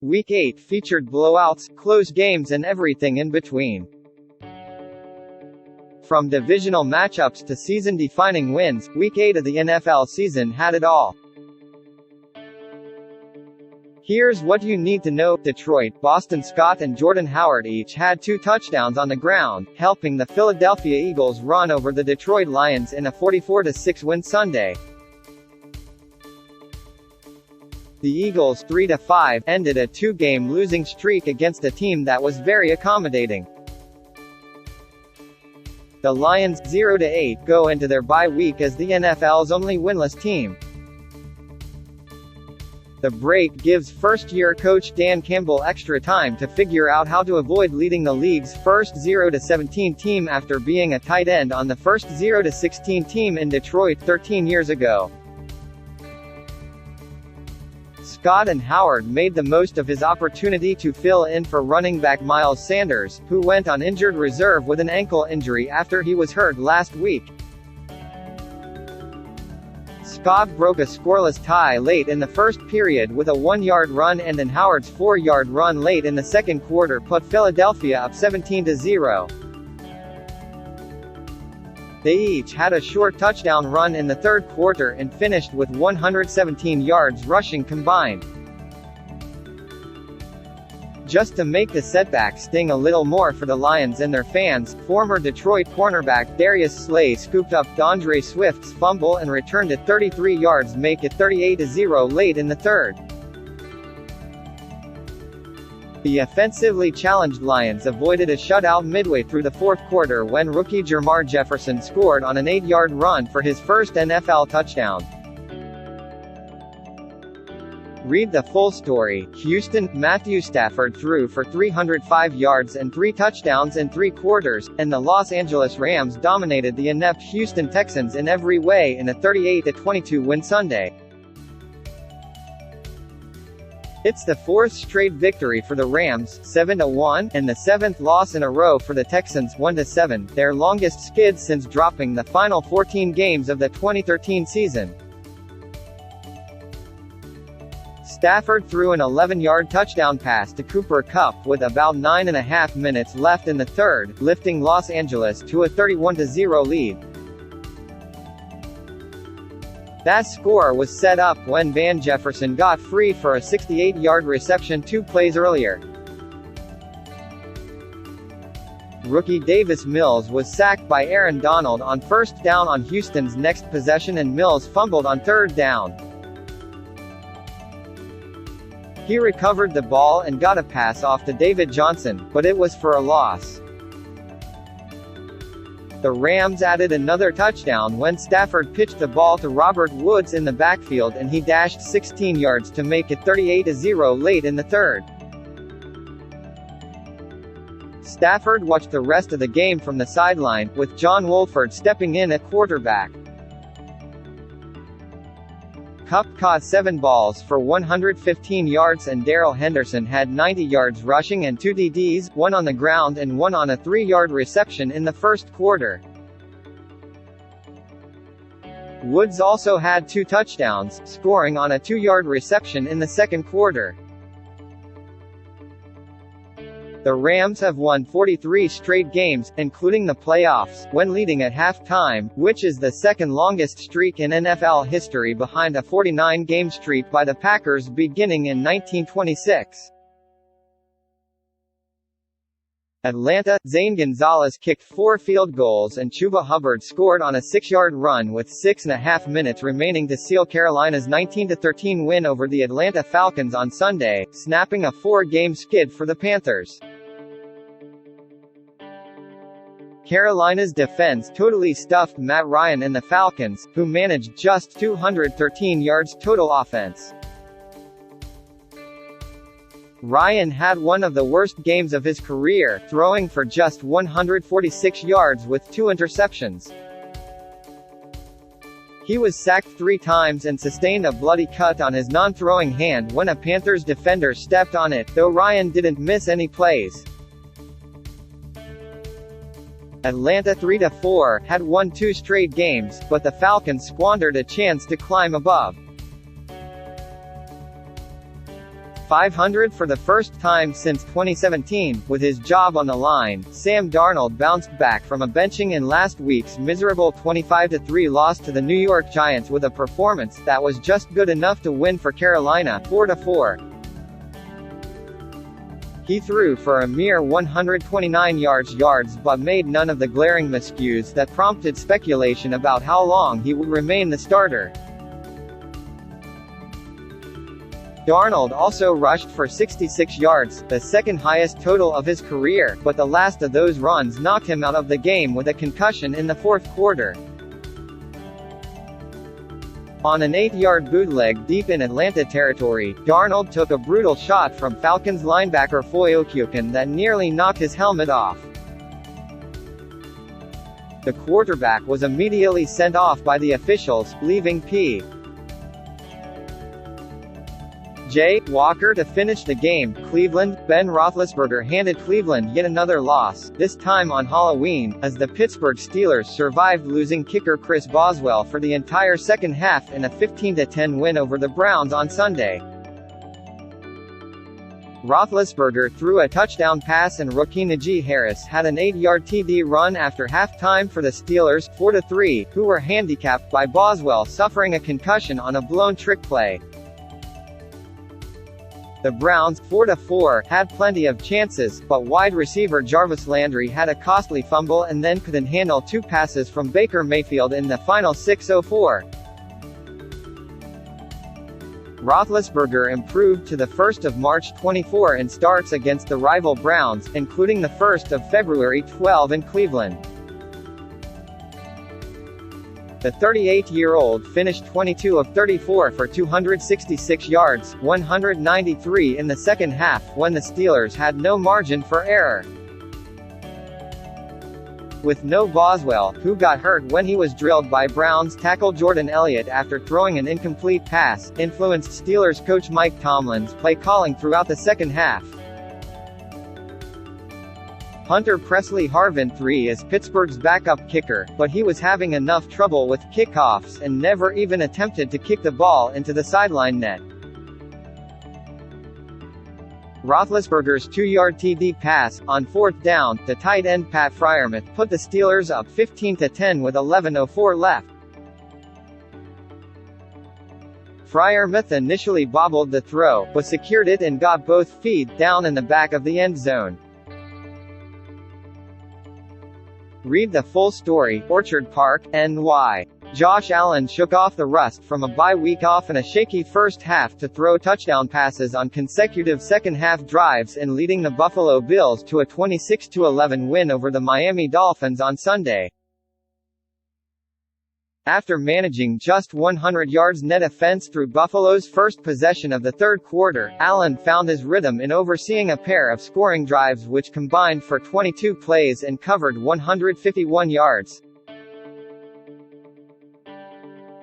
Week 8 featured blowouts, close games and everything in between. From divisional matchups to season-defining wins, Week 8 of the NFL season had it all. Here's what you need to know. Detroit, Boston Scott and Jordan Howard each had 2 touchdowns on the ground, helping the Philadelphia Eagles run over the Detroit Lions in a 44-6 win Sunday. The Eagles' 3-5 ended a 2-game losing streak against a team that was very accommodating. The Lions, 0-8, go into their bye week as the NFL's only winless team. The break gives first-year coach Dan Campbell extra time to figure out how to avoid leading the league's first 0-17 team after being a tight end on the first 0-16 team in Detroit 13 years ago. Scott and Howard made the most of his opportunity to fill in for running back Miles Sanders, who went on injured reserve with an ankle injury after he was hurt last week. Scott broke a scoreless tie late in the first period with a 1-yard run, and then Howard's 4-yard run late in the second quarter put Philadelphia up 17-0. They each had a short touchdown run in the third quarter and finished with 117 yards rushing combined. Just to make the setback sting a little more for the Lions and their fans, former Detroit cornerback Darius Slay scooped up DeAndre Swift's fumble and returned it 33 yards, make it 38-0 late in the third. The offensively challenged Lions avoided a shutout midway through the fourth quarter when rookie Jermar Jefferson scored on an 8-yard run for his first NFL touchdown. Read the full story. Houston, Matthew Stafford threw for 305 yards and 3 touchdowns in 3 quarters, and the Los Angeles Rams dominated the inept Houston Texans in every way in a 38-22 win Sunday. It's the 4th straight victory for the Rams, 7-1, and the 7th loss in a row for the Texans, 1-7, their longest skid since dropping the final 14 games of the 2013 season. Stafford threw an 11-yard touchdown pass to Cooper Kupp with about 9.5 minutes left in the third, lifting Los Angeles to a 31-0 lead. That score was set up when Van Jefferson got free for a 68-yard reception 2 plays earlier. Rookie Davis Mills was sacked by Aaron Donald on first down on Houston's next possession, and Mills fumbled on third down. He recovered the ball and got a pass off to David Johnson, but it was for a loss. The Rams added another touchdown when Stafford pitched the ball to Robert Woods in the backfield and he dashed 16 yards to make it 38-0 late in the third. Stafford watched the rest of the game from the sideline, with John Wolford stepping in at quarterback. Kupp caught 7 balls for 115 yards and Darrell Henderson had 90 yards rushing and 2 DDs, 1 on the ground and 1 on a 3-yard reception in the first quarter. Woods also had 2 touchdowns, scoring on a 2-yard reception in the second quarter. The Rams have won 43 straight games, including the playoffs, when leading at halftime, which is the second longest streak in NFL history behind a 49-game streak by the Packers beginning in 1926. Atlanta, Zane Gonzalez kicked 4 field goals and Chuba Hubbard scored on a 6-yard run with 6.5 minutes remaining to seal Carolina's 19-13 win over the Atlanta Falcons on Sunday, snapping a 4-game skid for the Panthers. Carolina's defense totally stuffed Matt Ryan and the Falcons, who managed just 213 yards total offense. Ryan had one of the worst games of his career, throwing for just 146 yards with 2 interceptions. He was sacked 3 times and sustained a bloody cut on his non-throwing hand when a Panthers defender stepped on it, though Ryan didn't miss any plays. Atlanta 3-4 had won 2 straight games, but the Falcons squandered a chance to climb above. 500 for the first time since 2017. With his job on the line, Sam Darnold bounced back from a benching in last week's miserable 25-3 loss to the New York Giants with a performance that was just good enough to win for Carolina, 4-4. He threw for a mere 129 yards but made none of the glaring miscues that prompted speculation about how long he would remain the starter. Darnold also rushed for 66 yards, the second highest total of his career, but the last of those runs knocked him out of the game with a concussion in the fourth quarter. On an 8-yard bootleg deep in Atlanta territory, Darnold took a brutal shot from Falcons linebacker Foye Oluokun that nearly knocked his helmet off. The quarterback was immediately sent off by the officials, leaving P. J. Walker to finish the game. Cleveland. Ben Roethlisberger handed Cleveland yet another loss, this time on Halloween, as the Pittsburgh Steelers survived losing kicker Chris Boswell for the entire second half in a 15-10 win over the Browns on Sunday. Roethlisberger threw a touchdown pass and rookie Najee Harris had an 8-yard TD run after halftime for the Steelers, 4-3, who were handicapped by Boswell suffering a concussion on a blown trick play. The Browns, 4-4, had plenty of chances, but wide receiver Jarvis Landry had a costly fumble and then couldn't handle two passes from Baker Mayfield in the final 6-4. Roethlisberger improved to the 1st of March 24 in starts against the rival Browns, including the 1st of February 12 in Cleveland. The 38-year-old finished 22 of 34 for 266 yards, 193 in the second half, when the Steelers had no margin for error. With no Boswell, who got hurt when he was drilled by Browns tackle Jordan Elliott after throwing an incomplete pass, influenced Steelers coach Mike Tomlin's play calling throughout the second half. Hunter Presley Harvin III is Pittsburgh's backup kicker, but he was having enough trouble with kickoffs and never even attempted to kick the ball into the sideline net. Roethlisberger's 2-yard TD pass, on fourth down, to tight end Pat Freiermuth put the Steelers up 15-10 with 11:04 left. Freiermuth initially bobbled the throw, but secured it and got both feet down in the back of the end zone. Read the full story. Orchard Park, NY. Josh Allen shook off the rust from a bye week off in a shaky first half to throw touchdown passes on consecutive second-half drives and leading the Buffalo Bills to a 26-11 win over the Miami Dolphins on Sunday. After managing just 100 yards net offense through Buffalo's first possession of the third quarter, Allen found his rhythm in overseeing a pair of scoring drives which combined for 22 plays and covered 151 yards.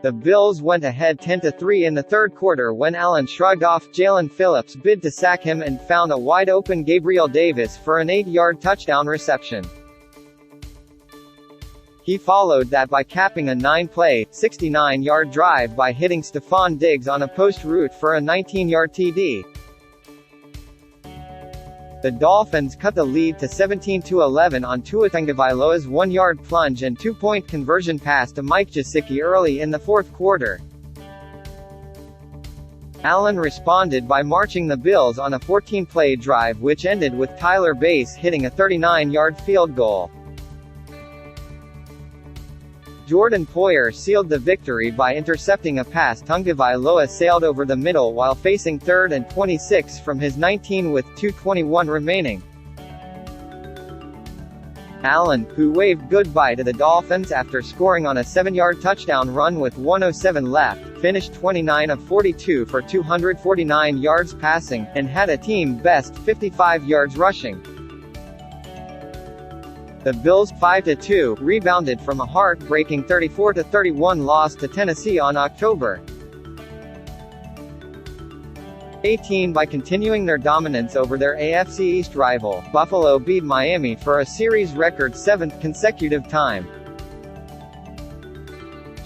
The Bills went ahead 10-3 in the third quarter when Allen shrugged off Jalen Phillips' bid to sack him and found a wide-open Gabriel Davis for an 8-yard touchdown reception. He followed that by capping a 9-play, 69-yard drive by hitting Stephon Diggs on a post route for a 19-yard TD. The Dolphins cut the lead to 17-11 on Tua Tagovailoa's 1-yard plunge and 2-point conversion pass to Mike Gesicki early in the fourth quarter. Allen responded by marching the Bills on a 14-play drive which ended with Tyler Bass hitting a 39-yard field goal. Jordan Poyer sealed the victory by intercepting a pass Tagovailoa sailed over the middle while facing 3rd and 26 from his 19 with 2:21 remaining. Allen, who waved goodbye to the Dolphins after scoring on a 7-yard touchdown run with 1:07 left, finished 29 of 42 for 249 yards passing, and had a team-best 55 yards rushing. The Bills, 5-2, rebounded from a heartbreaking 34-31 loss to Tennessee on October 18 by continuing their dominance over their AFC East rival. Buffalo beat Miami for a series record 7th consecutive time.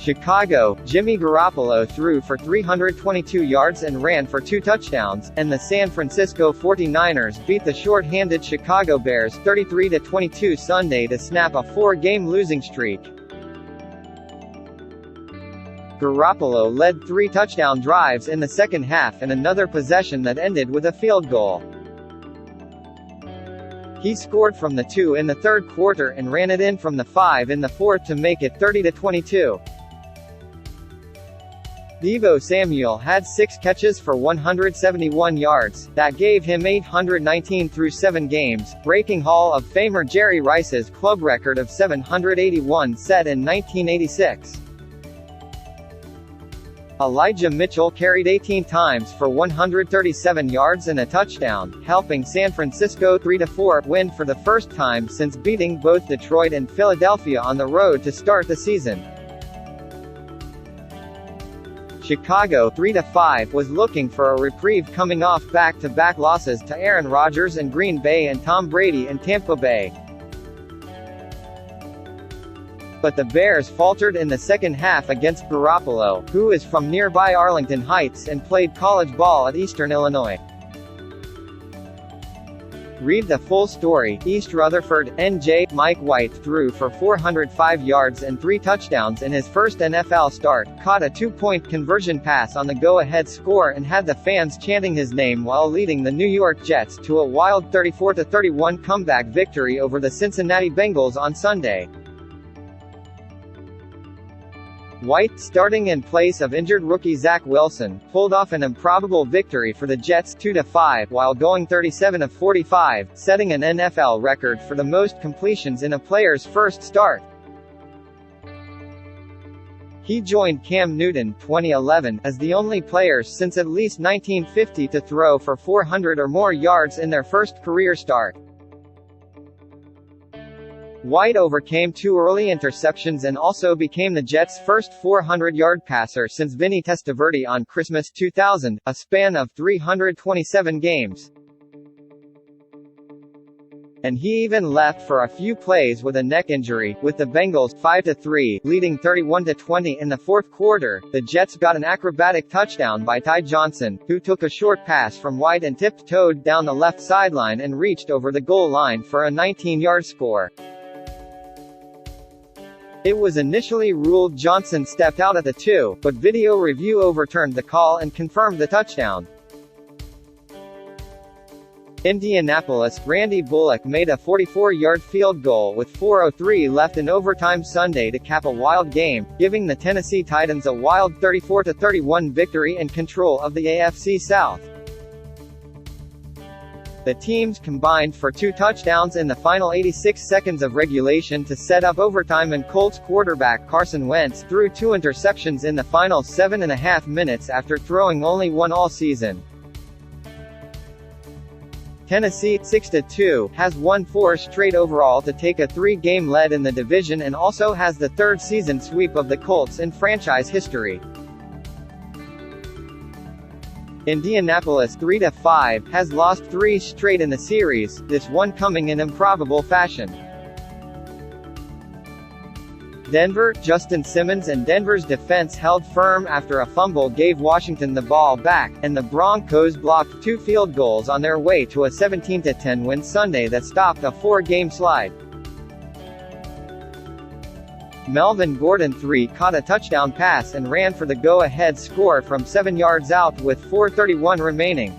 Chicago, Jimmy Garoppolo threw for 322 yards and ran for 2 touchdowns, and the San Francisco 49ers beat the short-handed Chicago Bears 33-22 Sunday to snap a 4-game losing streak. Garoppolo led 3 touchdown drives in the second half and another possession that ended with a field goal. He scored from the 2 in the third quarter and ran it in from the 5 in the fourth to make it 30-22. Deebo Samuel had 6 catches for 171 yards, that gave him 819 through 7 games, breaking Hall of Famer Jerry Rice's club record of 781 set in 1986. Elijah Mitchell carried 18 times for 137 yards and a touchdown, helping San Francisco 3-4 win for the first time since beating both Detroit and Philadelphia on the road to start the season. Chicago 3-5 was looking for a reprieve coming off back-to-back losses to Aaron Rodgers and Green Bay and Tom Brady and Tampa Bay. But the Bears faltered in the second half against Garoppolo, who is from nearby Arlington Heights and played college ball at Eastern Illinois. Read the full story. East Rutherford, NJ. Mike White threw for 405 yards and 3 touchdowns in his first NFL start, caught a 2-point conversion pass on the go-ahead score and had the fans chanting his name while leading the New York Jets to a wild 34-31 comeback victory over the Cincinnati Bengals on Sunday. White, starting in place of injured rookie Zach Wilson, pulled off an improbable victory for the Jets 2-5 while going 37 of 45, setting an NFL record for the most completions in a player's first start. He joined Cam Newton, 2011, as the only players since at least 1950 to throw for 400 or more yards in their first career start. White overcame 2 early interceptions and also became the Jets' first 400-yard passer since Vinny Testaverde on Christmas 2000, a span of 327 games. And he even left for a few plays with a neck injury, with the Bengals 5-3 leading 31-20 in the fourth quarter. The Jets got an acrobatic touchdown by Ty Johnson, who took a short pass from White and tiptoed down the left sideline and reached over the goal line for a 19-yard score. It was initially ruled Johnson stepped out at the 2, but video review overturned the call and confirmed the touchdown. Indianapolis, Randy Bullock made a 44-yard field goal with 4:03 left in overtime Sunday to cap a wild game, giving the Tennessee Titans a wild 34-31 victory and control of the AFC South. The teams combined for 2 touchdowns in the final 86 seconds of regulation to set up overtime, and Colts quarterback Carson Wentz threw 2 interceptions in the final 7.5 minutes after throwing only 1 all season. Tennessee, 6-2, has won 4 straight overall to take a 3-game lead in the division and also has the 3rd season sweep of the Colts in franchise history. Indianapolis, 3-5, has lost 3 straight in the series, this one coming in improbable fashion. Denver, Justin Simmons and Denver's defense held firm after a fumble gave Washington the ball back, and the Broncos blocked 2 field goals on their way to a 17-10 win Sunday that stopped a 4-game slide. Melvin Gordon III caught a touchdown pass and ran for the go-ahead score from 7 yards out with 4:31 remaining.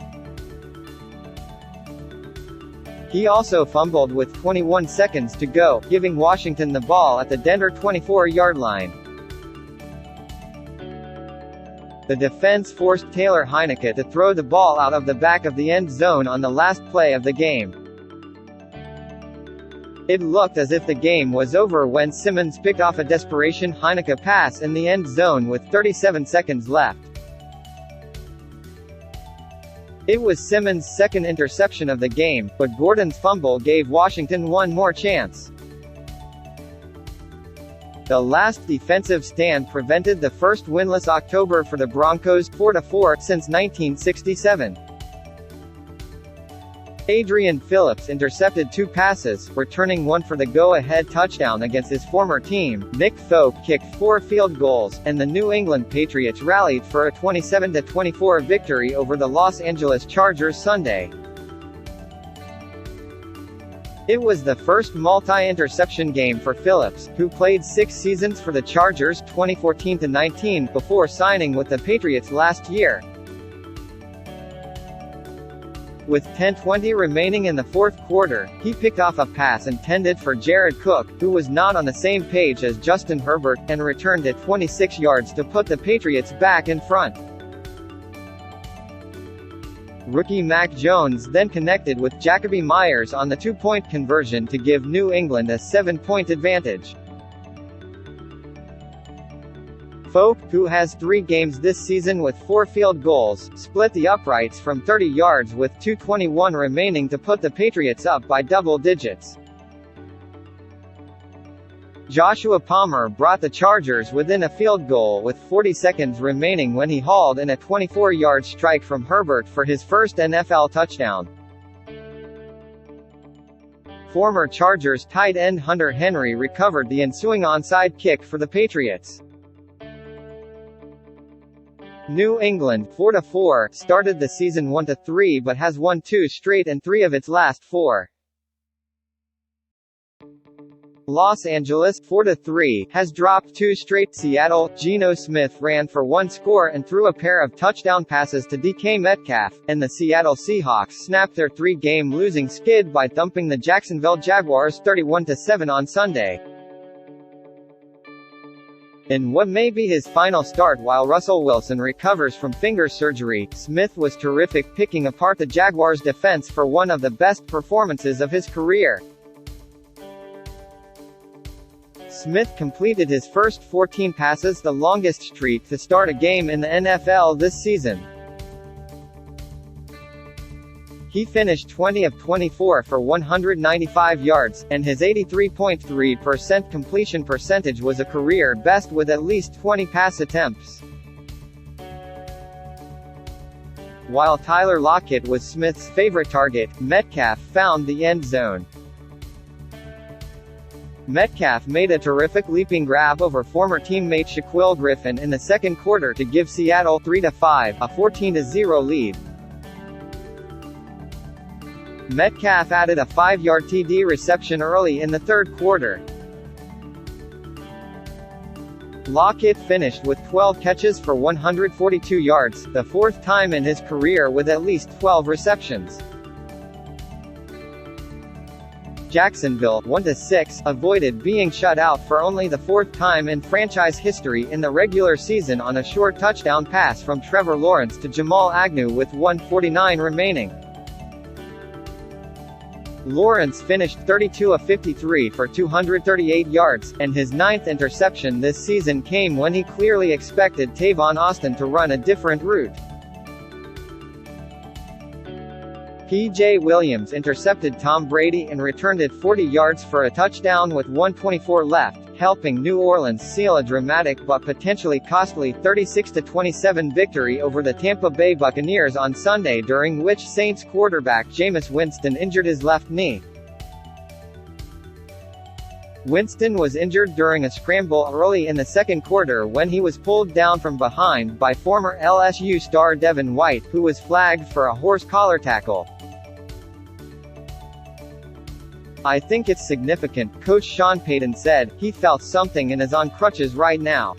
He also fumbled with 21 seconds to go, giving Washington the ball at the Denver 24-yard line. The defense forced Taylor Heineke to throw the ball out of the back of the end zone on the last play of the game. It looked as if the game was over when Simmons picked off a desperation Heineke pass in the end zone with 37 seconds left. It was Simmons' second interception of the game, but Gordon's fumble gave Washington one more chance. The last defensive stand prevented the first winless October for the Broncos, 4-4, since 1967. Adrian Phillips intercepted 2 passes, returning one for the go-ahead touchdown against his former team. Nick Folk kicked 4 field goals, and the New England Patriots rallied for a 27-24 victory over the Los Angeles Chargers Sunday. It was the first multi-interception game for Phillips, who played 6 seasons for the Chargers 2014-19 before signing with the Patriots last year. With 10:20 remaining in the fourth quarter, he picked off a pass intended for Jared Cook, who was not on the same page as Justin Herbert, and returned it 26 yards to put the Patriots back in front. Rookie Mac Jones then connected with Jacoby Myers on the 2-point conversion to give New England a 7-point advantage. Folk, who has 3 games this season with 4 field goals, split the uprights from 30 yards with 2:21 remaining to put the Patriots up by double digits. Joshua Palmer brought the Chargers within a field goal with 40 seconds remaining when he hauled in a 24-yard strike from Herbert for his first NFL touchdown. Former Chargers tight end Hunter Henry recovered the ensuing onside kick for the Patriots. New England, 4-4, started the season 1-3 but has won 2 straight and 3 of its last 4. Los Angeles, 4-3, has dropped 2 straight. Seattle, Geno Smith ran for 1 score and threw a pair of touchdown passes to DK Metcalf, and the Seattle Seahawks snapped their 3-game losing skid by thumping the Jacksonville Jaguars 31-7 on Sunday. In what may be his final start while Russell Wilson recovers from finger surgery, Smith was terrific, picking apart the Jaguars' defense for one of the best performances of his career. Smith completed his first 14 passes, the longest streak to start a game in the NFL this season. He finished 20 of 24 for 195 yards, and his 83.3% completion percentage was a career best with at least 20 pass attempts. While Tyler Lockett was Smith's favorite target, Metcalf found the end zone. Metcalf made a terrific leaping grab over former teammate Shaquille Griffin in the second quarter to give Seattle 3-5, a 14-0 lead. Metcalf added a 5-yard TD reception early in the third quarter. Lockett finished with 12 catches for 142 yards, the 4th time in his career with at least 12 receptions. Jacksonville, 1-6, avoided being shut out for only the 4th time in franchise history in the regular season on a short touchdown pass from Trevor Lawrence to Jamal Agnew with 1:49 remaining. Lawrence finished 32 of 53 for 238 yards, and his 9th interception this season came when he clearly expected Tavon Austin to run a different route. P.J. Williams intercepted Tom Brady and returned it 40 yards for a touchdown with 1:24 left, helping New Orleans seal a dramatic but potentially costly 36-27 victory over the Tampa Bay Buccaneers on Sunday, during which Saints quarterback Jameis Winston injured his left knee. Winston was injured during a scramble early in the second quarter when he was pulled down from behind by former LSU star Devin White, who was flagged for a horse collar tackle. "I think it's significant," Coach Sean Payton said. "He felt something and is on crutches right now.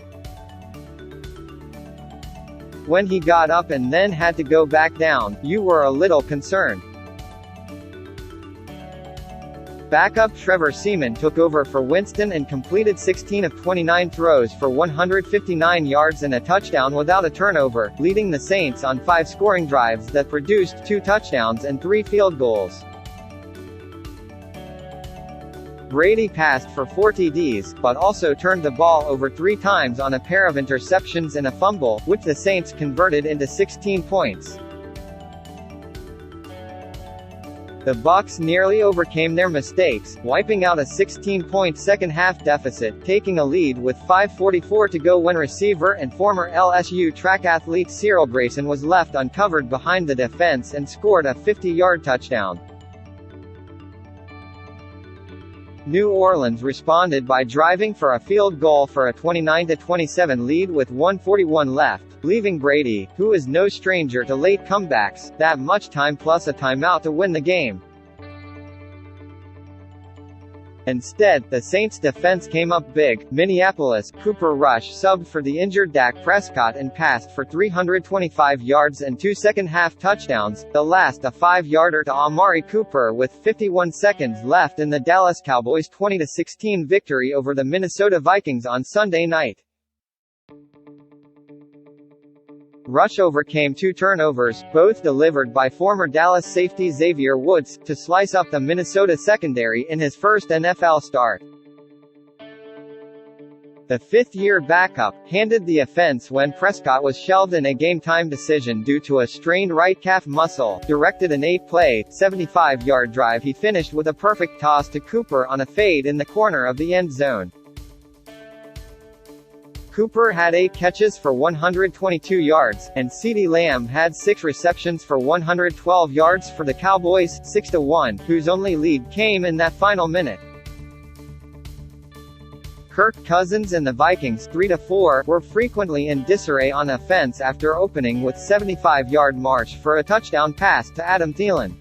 When he got up and then had to go back down, you were a little concerned." Backup Trevor Seaman took over for Winston and completed 16 of 29 throws for 159 yards and a touchdown without a turnover, leading the Saints on 5 scoring drives that produced 2 touchdowns and 3 field goals. Brady passed for 4 TDs, but also turned the ball over 3 times on a pair of interceptions and a fumble, which the Saints converted into 16 points. The Bucs nearly overcame their mistakes, wiping out a 16-point second-half deficit, taking a lead with 5:44 to go when receiver and former LSU track athlete Cyril Grayson was left uncovered behind the defense and scored a 50-yard touchdown. New Orleans responded by driving for a field goal for a 29-27 lead with 1:41 left, leaving Brady, who is no stranger to late comebacks, that much time plus a timeout to win the game. Instead, the Saints' defense came up big. Minneapolis, Cooper Rush subbed for the injured Dak Prescott and passed for 325 yards and 2 second-half touchdowns, the last a 5-yarder to Amari Cooper with 51 seconds left in the Dallas Cowboys' 20-16 victory over the Minnesota Vikings on Sunday night. Rush overcame 2 turnovers, both delivered by former Dallas safety Xavier Woods, to slice up the Minnesota secondary in his first NFL start. The fifth-year backup handed the offense when Prescott was shelved in a game-time decision due to a strained right calf muscle, directed an 8-play, 75-yard drive he finished with a perfect toss to Cooper on a fade in the corner of the end zone. Cooper had 8 catches for 122 yards, and CeeDee Lamb had 6 receptions for 112 yards for the Cowboys, 6-1, whose only lead came in that final minute. Kirk Cousins and the Vikings, 3-4, were frequently in disarray on offense after opening with 75-yard march for a touchdown pass to Adam Thielen.